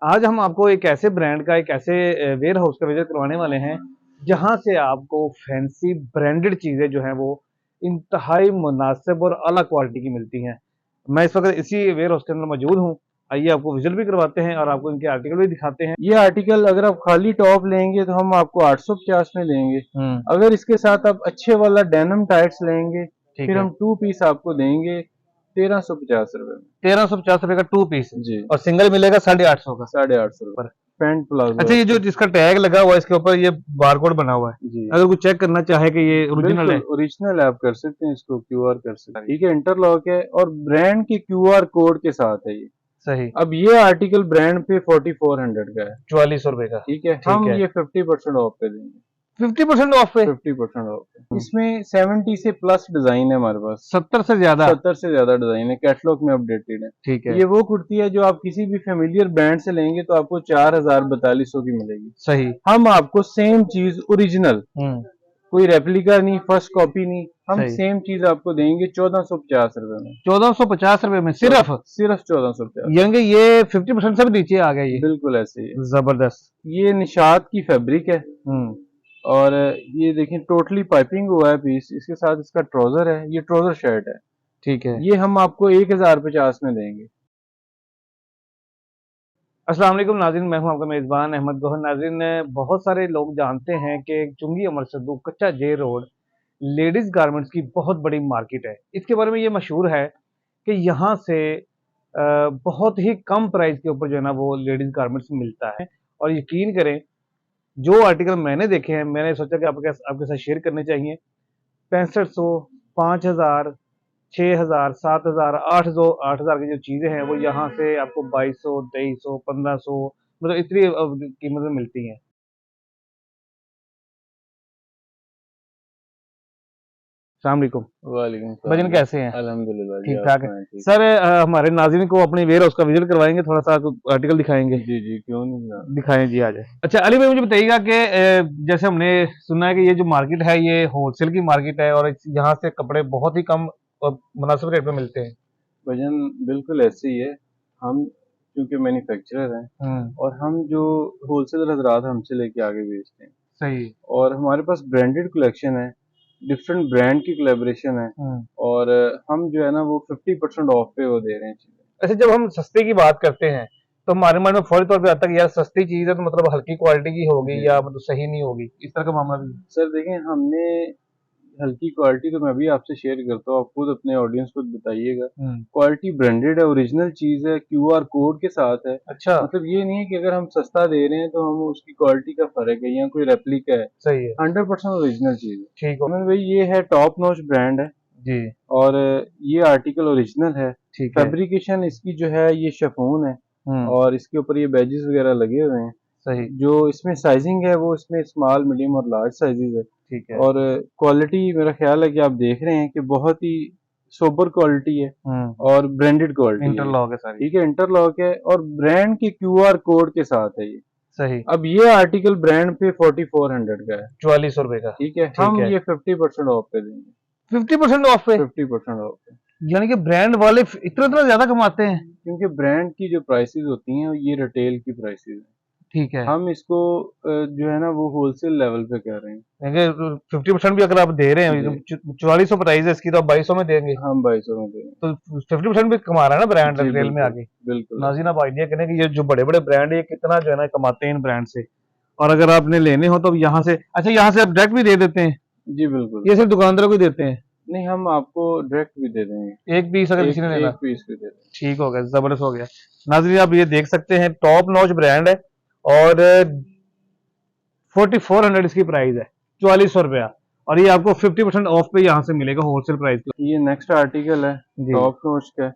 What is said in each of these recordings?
आज हम आपको एक ऐसे ब्रांड का, एक ऐसे वेयर हाउस का विजिट करवाने वाले हैं जहां से आपको फैंसी ब्रांडेड चीजें जो हैं वो इंतहाई मुनासिब और अलग क्वालिटी की मिलती हैं। मैं इस वक्त इसी वेयर हाउस के अंदर मौजूद हूँ। आइए आपको विजिट भी करवाते हैं और आपको इनके आर्टिकल भी दिखाते हैं। ये आर्टिकल अगर आप खाली टॉप लेंगे तो हम आपको 850 में देंगे। अगर इसके साथ आप अच्छे वाला डेनिम टाइट्स लेंगे ठीक फिर है। हम 2 पीस आपको देंगे 1350 रुपए में। 1350 रुपए का 2 पीस जी, और सिंगल मिलेगा 850 का 850 रुपए। पर। पैंट प्लाजो अच्छा, है ये जो इसका। जिसका टैग लगा हुआ है इसके ऊपर, ये बारकोड बना हुआ है, जी, अगर कोई चेक करना चाहे कि ये ओरिजिनल बिल्कुल है। ओरिजिनल आप कर सकते हैं, इसको क्यूआर कर सकते हैं। ठीक है, इंटरलॉक है और ब्रांड के क्यूआर कोड के साथ है ये। सही। अब ये आर्टिकल ब्रांड पे 4400 का है। 4400 रुपए का। ठीक है, ठीक हम है। ये 50% ऑफ पे देंगे। 50% ऑफ पे। 50% ऑफ। इसमें 70 से प्लस डिजाइन है हमारे पास। 70 से ज्यादा। 70 से ज्यादा डिजाइन है, कैटलॉग में अपडेटेड है। ठीक है। ये वो कुर्ती है जो आप किसी भी फेमिलियर ब्रांड से लेंगे तो आपको 4000 4200 की मिलेगी। सही। हम आपको सेम चीज ओरिजिनल, कोई रेप्लिका नहीं, फर्स्ट कॉपी नहीं, हम सही। सेम चीज आपको देंगे 1450 रुपए में। 1450 रुपए में सिर्फ। सिर्फ 1450। यानी कि ये 50% से भी नीचे आ गया ये। बिल्कुल ऐसे ही है। जबरदस्त। ये निशात की फैब्रिक है हम्म। और ये देखें टोटली पाइपिंग हुआ है पीस। इसके साथ इसका ट्राउजर है, ये ट्राउजर शर्ट है। ठीक है। ये हम आपको 1050 में देंगे। अस्सलाम वालेकुम नाज़रीन, मैं हूं आपका मेज़बान अहमद गौहर। नाज़रीन, बहुत सारे लोग जानते हैं कि चुंगी अमर सद्दूक कच्चा जे रोड लेडीज़ गारमेंट्स की बहुत बड़ी मार्केट है। इसके बारे में ये मशहूर है कि यहाँ से बहुत ही कम प्राइस के ऊपर जो है ना वो लेडीज़ गारमेंट्स मिलता है। और यकीन करें, जो आर्टिकल मैंने देखे हैं, मैंने सोचा कि आपके साथ शेयर करने चाहिए। 6500, 5000, 6000, 7000, 8000 की जो चीजें हैं वो यहाँ से आपको 2200, 2300, 1500, मतलब इतनी कीमत में मिलती हैं। अस्सलाम वालेकुम। वालेकुम भजन सलाम। कैसे हैं? अल्हम्दुलिल्लाह जी, ठीक आप ठाक है। सुनाएं। ठीक सर, हमारे नाज़रीन को अपने वेयर हाउस का विजिट करवाएंगे, थोड़ा सा आर्टिकल दिखाएंगे। जी जी, क्यों नहीं जनाब। दिखाएं जी, आ जाए। अच्छा अली भाई, मुझे बताइएगा कि जैसे हमने सुना है कि ये जो मार्केट है ये होलसेल की मार्केट है और यहाँ से कपड़े बहुत ही कम और मुनासिब रेट में मिलते हैं। भजन बिल्कुल ऐसे ही है। हम क्योंकि मैन्युफैक्चरर हैं हम्म। और हम जो होलसेलर हजरात हमसे लेके आगे बेचते हैं सही। और हमारे पास ब्रांडेड कलेक्शन है, डिफरेंट ब्रांड की कोलैबोरेशन है हम्म। और हम जो है ना वो 50% ऑफ पे वो दे रहे हैं चीजें। अच्छा, जब हम सस्ते की बात करते हैं तो हमारे मन में फौरी तौर पे आता है कि यार सस्ती चीज है तो मतलब हल्की क्वालिटी की होगी जी या मतलब सही नहीं होगी, इस तरह का मामला भी है। सर, देखें हमने हल्की क्वालिटी तो मैं भी आपसे शेयर करता हूँ, आप खुद अपने ऑडियंस को बताइएगा। हम्म। क्वालिटी ब्रांडेड है, ओरिजिनल चीज है, क्यूआर कोड के साथ है। अच्छा। मतलब ये नहीं है कि अगर हम सस्ता दे रहे हैं तो हम उसकी क्वालिटी का फर्क है या कोई रेप्लिका है। सही है। 100% ओरिजिनल चीज है। ठीक हो। अमन भाई, ये है टॉप नॉच ब्रांड है जी। और ये आर्टिकल ओरिजिनल है। ठीक है। फैब्रिकेशन इसकी जो है ये शिफॉन है हम्म। और इसके ऊपर ये बैजेस वगैरह लगे हुए हैं। सही। जो इसमें साइजिंग है वो इसमें स्मॉल, मीडियम और लार्ज साइजेस है। ठीक है। और क्वालिटी मेरा ख्याल है कि आप देख रहे हैं कि बहुत ही सोबर क्वालिटी है हम्म। और ब्रांडेड क्वालिटी है। इंटरलॉक है सारी। ठीक है, इंटरलॉक है और ब्रांड के क्यूआर कोड के साथ है ये। सही। अब ये आर्टिकल ब्रांड पे 4400 का है। 4400 रुपए का। ठीक है, ठीक हम है। ये 50% ऑफ पे देंगे। 50% ऑफ पे। 50% ऑफ पे। यानी कि ब्रांड वाले इतना इतना ज्यादा कमाते हैं। क्योंकि ब्रांड की जो प्राइसेस होती हैं ये रिटेल की प्राइसेस हैं। ठीक है। हम इसको जो है ना वो होलसेल लेवल पे कर रहे हैं। 50% भी अगर आप दे रहे जी, हैं, 4400 प्राइस है इसकी, तो आप 2200 में देंगे हम 2200 में देंगे। तो 50% भी कमा रहा है ना ब्रांड जी रिटेल में बिल्कुल, आगे। बिल्कुल नाज़रीन, ऐसे। आप आइडिया करें कि ये जो बड़े बड़े ब्रांड है ये कितना जो है ना कमाते हैं इन ब्रांड से। और अगर आपने लेने हो तो यहाँ से, अच्छा यहाँ से आप डायरेक्ट भी दे देते हैं? जी बिल्कुल। ये सिर्फ दुकानदारों को ही देते हैं? नहीं, हम आपको डायरेक्ट भी दे देंगे। एक पीस अगर किसी ने लेना? एक पीस भी दे देंगे। ठीक हो गया, जबरदस्त हो गया। नाज़रीन, आप ये देख सकते हैं टॉप नॉच ब्रांड है और 4400 इसकी प्राइस है, 4400 रुपया। और ये आपको 50% ऑफ पे यहाँ से मिलेगा होलसेल प्राइस पे। ये नेक्स्ट आर्टिकल है जी। टॉप नॉच का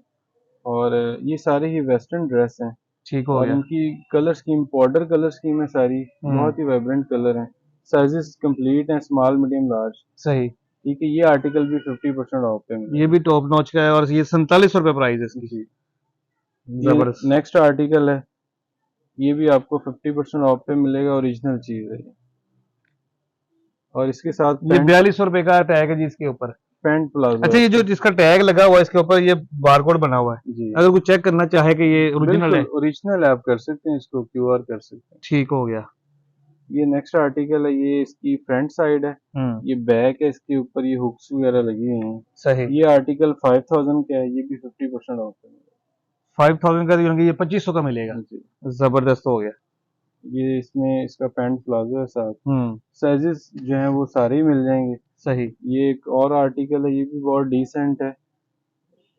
और ये सारे ही वेस्टर्न ड्रेस हैं ठीक हो और गया। इनकी colour scheme powder colour scheme है सारी। हम्म। बहुत ही वाइब्रेंट कलर हैं। साइजेस कंप्लीट हैं, स्मॉल, मीडियम, लार्ज। सही। ठीक है, ये आर्टिकल भी 50% ऑफ पे ये मिलेगा। भी टॉप नॉच का है और ये 4700 रुपये प्राइस है इसकी। जी, ये जबरदस्त। नेक्स्ट आर्टिकल है। ये भी आपको 50% ऑफ पे मिलेगा, ओरिजिनल चीज है ये। और इसके साथ ये पैंट। 4200 रुपये का टैग है जी इसके ऊपर। Pant palazzo. अच्छा, ये जो जिसका टैग लगा हुआ है इसके ऊपर ये बारकोड बना हुआ है जी, अगर कोई चेक करना चाहे कि ये ओरिजिनल है? ओरिजिनल आप कर सकते हैं, इसको क्यूआर कर सकते हैं। ठीक हो गया। ये नेक्स्ट आर्टिकल है, ये इसकी फ्रंट साइड है, ये बैक है, इसके ऊपर ये हुक्स वगैरह लगी हुई हैं। सही। ये आर्टिकल 5000 का है, ये भी 50% ऑफ है। 5000 का ये 2500 का मिलेगा। जबरदस्त हो गया। ये इसमें इसका पैंट प्लाजो है साथ। साइजेस जो हैं वो सारे ही मिल जाएंगे। सही। ये एक और आर्टिकल है, ये भी बहुत डिसेंट है।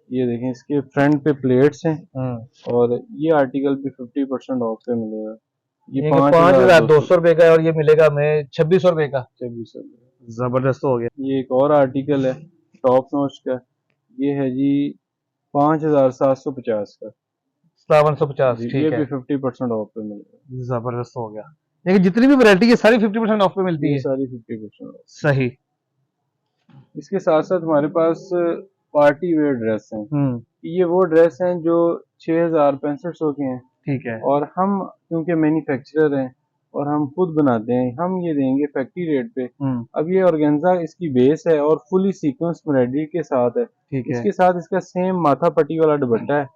ये देखें, इसके फ्रंट पे प्लेट्स हैं और ये आर्टिकल भी 50% ऑफ पे मिलेगा। ये 5200 रुपए का है और ये मिलेगा हमें 2600 रुपए का। 2600 रुपये। जबरदस्त हो गया। ये एक और आर्टिकल है टॉप नॉच का, ये है जी 5750 का। 5750। ये ठीक भी है। 50% ऑफ पे मिलेगा। जबरदस्त हो गया। लेकिन जितनी भी वैरायटी है सारी 50% ऑफ पे मिलती ये है। सारी 50% ऑफ। सही। इसके साथ साथ हमारे पास पार्टी वेयर ड्रेस हैं। ये वो ड्रेस हैं जो 6000-6500 के हैं। ठीक है। और हम क्योंकि मैन्युफैक्चरर हैं और हम खुद बनाते हैं, हम ये देंगे फैक्ट्री रेट पे। अब ये ऑर्गेन्जा इसकी बेस है और फुली सीक्वेंस एम्ब्रॉयडरी के साथ है। ठीक है। इसके साथ इसका सेम माथा पट्टी वाला दुपट्टा है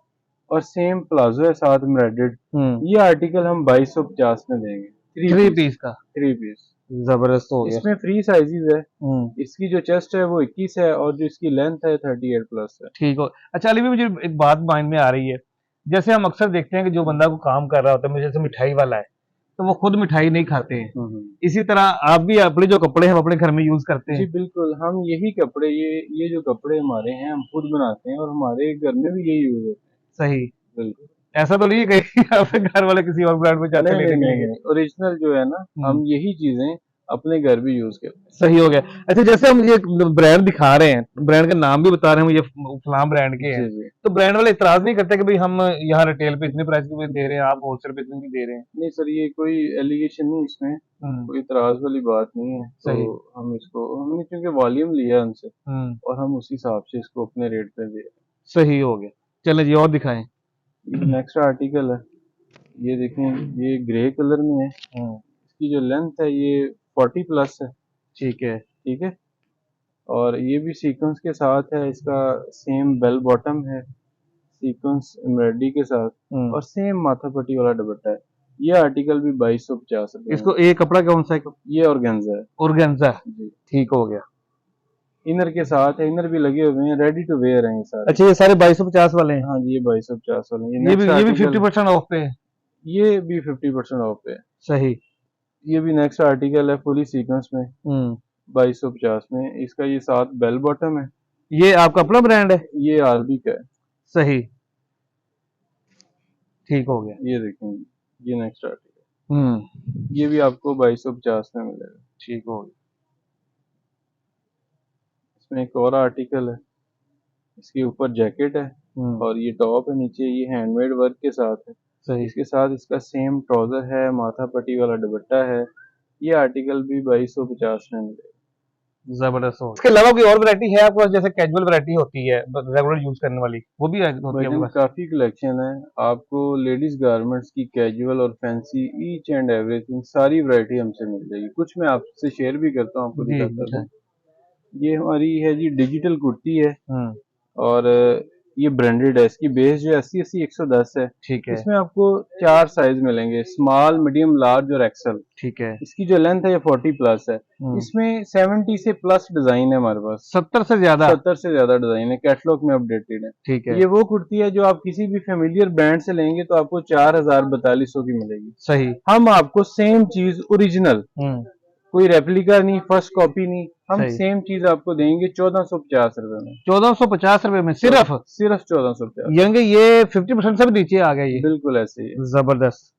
और सेम प्लाजो है साथ एम्ब्रॉयडर्ड। ये आर्टिकल हम 2250 में देंगे। 3 पीस का। 3 पीस। जबरदस्त हो गया। इसमें फ्री साइजेस है। इसकी जो चेस्ट है वो 21 है और जो इसकी लेंथ है 38 प्लस है। ठीक हो। अच्छा अली भी मुझे एक बात माइंड में आ रही है, जैसे हम अक्सर देखते हैं कि जो बंदा को काम कर रहा होता है, जैसे मिठाई वाला है तो वो खुद मिठाई नहीं खाते हैं, इसी तरह आप भी अपने जो कपड़े हैं अपने घर में यूज करते हैं? जी बिल्कुल, हम यही कपड़े, ये जो कपड़े हमारे हैं हम खुद बनाते हैं और हमारे घर में भी यही यूज होते हैं। सही। बिल्कुल। ऐसा तो नहीं है कहीं आपके घर वाले किसी और ब्रांड में जाते लेने के लिए? ओरिजिनल जो है ना, हम यही चीजें अपने घर भी यूज करते हैं। सही हो गया। अच्छा जैसे हम ये ब्रांड दिखा रहे हैं, ब्रांड का नाम भी बता रहे हैं, ये फलां ब्रांड के हैं, तो ब्रांड वाले इतराज नहीं करते कि भाई हम यहाँ रिटेल पे इतने प्राइस पे दे रहे हैं, आप होलसेल पे इतने दे रहे हैं? नहीं सर, ये कोई एलिगेशन नहीं, इसमें कोई इतराज वाली बात नहीं है। सही। तो हम इसको, हमने क्योंकि वॉल्यूम लिया है उनसे और हम उसी हिसाब से इसको अपने रेट पे दे रहे हैं। सही हो गया। चले जी और दिखाएं। नेक्स्ट आर्टिकल है, ये देखें, ये ग्रे कलर में है। इसकी जो लेंथ है ये 40 प्लस है। ठीक है। ठीक है। और ये भी सीक्वेंस के साथ है, इसका सेम बेल बॉटम है सीक्वेंस एम्ब्रॉयडरी के साथ और सेम माथा पट्टी वाला दुपट्टा है। ये आर्टिकल भी 2250 रुपए। इसको एक कपड़ा कौन सा है? ये ऑर्गेन्जा है। ऑर्गेन्जा जी। ठीक हो गया। इनर के साथ है, इनर भी लगे हुए हैं, रेडी टू वेयर हैं ये सारे। अच्छा ये सारे 2250 वाले हैं? हाँ जी, ये 2250 वाले हैं। ये भी 50% ऑफ पे है? ये भी 50% ऑफ पे है। सही। ये भी नेक्स्ट आर्टिकल है फुली सीक्वेंस में 2250 में। इसका ये साथ बेल बॉटम है। ये आपका अपना ब्रांड है? ये आरबी का है। सही। ठीक हो गया। ये देखें, ये नेक्स्ट आर्टिकल, ये भी आपको 2250 में मिलेगा। ठीक हो गया। इसमें एक और आर्टिकल है, इसके ऊपर जैकेट है और ये टॉप है, नीचे ये हैंडमेड वर्क के साथ है। सही। इसके साथ इसका सेम ट्राउजर है, माथा पट्टी वाला दुपट्टा है। ये आर्टिकल भी 2250 में मिलेगा। जबरदस्त हो। इसके अलावा कोई और वैरायटी है आपके पास, जैसे कैजुअल वैरायटी होती है रेगुलर यूज करने वाली, वो भी होती है आपके पास? काफी कलेक्शन है। आपको लेडीज गारमेंट्स की कैजुअल और फैंसी ईच एंड एवरीथिंग सारी वैरायटी हमसे मिल जाएगी। कुछ मैं आपसे शेयर भी करता हूँ, आपको दिखाता हूँ। ये हमारी है जी डिजिटल कुर्ती है और ये ब्रांडेड है। इसकी बेस जो है 80-80-110 है। ठीक है। इसमें आपको 4 साइज मिलेंगे, स्मॉल, मीडियम, लार्ज और एक्सल। ठीक है। इसकी जो लेंथ है ये 40 प्लस है। इसमें 70 से प्लस डिजाइन है हमारे पास। 70 से ज्यादा? 70 से ज्यादा डिजाइन है, कैटलॉग में अपडेटेड है। ठीक है। ये वो कुर्ती है जो आप किसी भी फेमिलियर ब्रांड से लेंगे तो आपको 4000-4200 की मिलेगी। सही। हम आपको सेम चीज ओरिजिनल, कोई रेप्लिका नहीं, फर्स्ट कॉपी नहीं, हम सेम चीज आपको देंगे 1450 रुपए में। 1450 रुपए में सिर्फ? सिर्फ 1450। यानी ये 50% से भी नीचे आ गया ये? बिल्कुल ऐसे ही। जबरदस्त।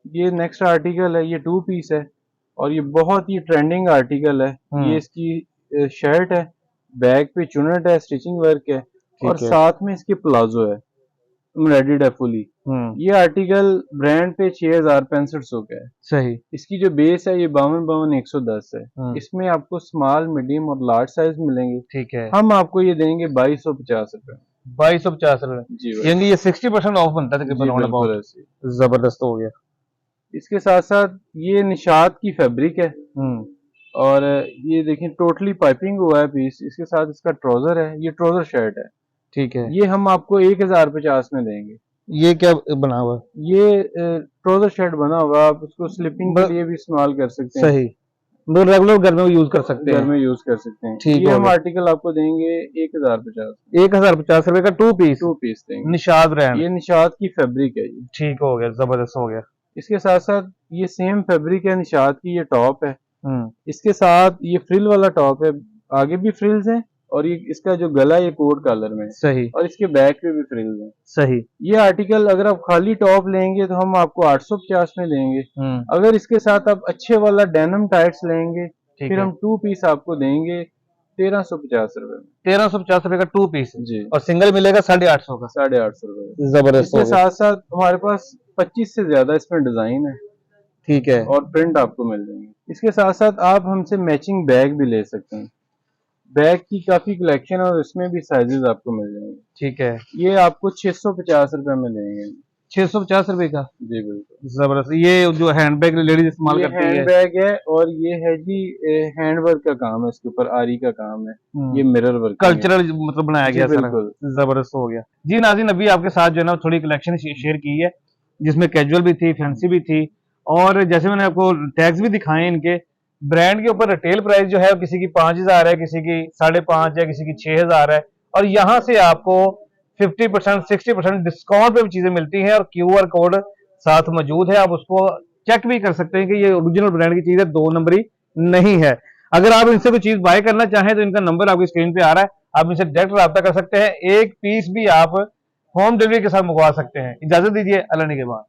ये नेक्स्ट आर्टिकल है, ये 2 पीस है और ये बहुत ही ट्रेंडिंग आर्टिकल है। ये इसकी शर्ट है, बैक पे चुनट है, स्टिचिंग वर्क है और साथ में इसके प्लाजो है, एम्ब्रॉयडर्ड है फुली। ये आर्टिकल ब्रांड पे 6000-6500 का है। सही। इसकी जो बेस है ये 52-52-110 है। इसमें आपको स्मॉल, मीडियम और लार्ज साइज मिलेंगे। ठीक है। हम आपको ये देंगे 2250 रुपए। 2250 रुपए जी, यानी ये 60% ऑफ बनता है तकरीबन। जबरदस्त हो गया। इसके साथ साथ ये निशात की फैब्रिक है और ये देखें टोटली पाइपिंग हुआ है पीस, इसके साथ इसका ट्राउजर है, ये ट्राउजर शर्ट है। ठीक है, ये हम आपको 1050 में देंगे। ये क्या बना हुआ? ये ट्राउजर शर्ट बना हुआ, आप उसको स्लिपिंग के लिए भी इस्तेमाल कर सकते हैं। सही, मतलब रेगुलर घर में यूज कर सकते घर हैं। में यूज कर सकते हैं। ठीक ये हो हम गया। आर्टिकल आपको देंगे 1050। 1050 रुपए का टू पीस देंगे। निशाद ब्रांड। ये निशात की फैब्रिक है ये। ठीक हो गया, जबरदस्त हो गया। इसके साथ साथ ये सेम फैब्रिक है, निशात की ये टॉप है। हम्म, इसके साथ ये फ्रिल वाला टॉप है, आगे भी फ्रिल्स हैं और ये इसका जो गला है ये कोट कलर में है सही और इसके बैक पे भी फ्रिल्स हैं। सही। ये आर्टिकल अगर आप खाली टॉप लेंगे तो हम आपको 850 में देंगे। अगर इसके साथ आप अच्छे वाला डेनिम टाइट्स लेंगे फिर हम टू पीस आपको देंगे 1350 रुपए में। 1350 रुपए का टू पीस जी, और सिंगल मिलेगा 850 का। 850 रुपए। जबरदस्त हो इसके गया। साथ साथ हमारे पास 25 से ज्यादा इसमें डिजाइन है ठीक है, और प्रिंट आपको मिल जाएंगे। इसके साथ साथ आप हमसे मैचिंग बैग भी ले सकते हैं। बैग की काफी कलेक्शन है और इसमें भी साइजेस आपको मिल जाएंगे। ठीक है, ये आपको 650 रुपए में देंगे। 650 रुपए का। जी बिल्कुल। जबरदस्त। ये जो हैंडबैग लेडीज इस्तेमाल ये करती है। हैंड बैग है और ये है जी हैंडवर्क का काम है, इसके ऊपर आरी का काम है, ये मिरर वर्क कल्चरल मतलब बनाया गया सारा। बिल्कुल। जबरदस्त हो गया जी। नाज़रीन, अभी आपके साथ जो है ना थोड़ी कलेक्शन शेयर की है जिसमें कैजुअल भी थी, फैंसी भी थी और जैसे मैंने आपको टैग्स भी दिखाए इनके। ब्रांड के ऊपर रिटेल प्राइस जो है किसी की 5000 है, किसी की 5.5 है, किसी की 6000 है और यहाँ से आपको 50% 60% डिस्काउंट पे भी चीजें मिलती हैं और QR कोड साथ मौजूद है। आप उसको चेक भी कर सकते हैं कि ये ओरिजिनल ब्रांड की चीज है, 2 नंबरी नहीं है। अगर आप इनसे कोई चीज बाय करना चाहें तो इनका नंबर आपकी स्क्रीन पे आ रहा है, आप इनसे डायरेक्ट रब्ता कर सकते हैं। एक पीस भी आप होम डिलीवरी के साथ मंगवा सकते हैं। इजाजत दीजिए, अल्लाह ने के बाद।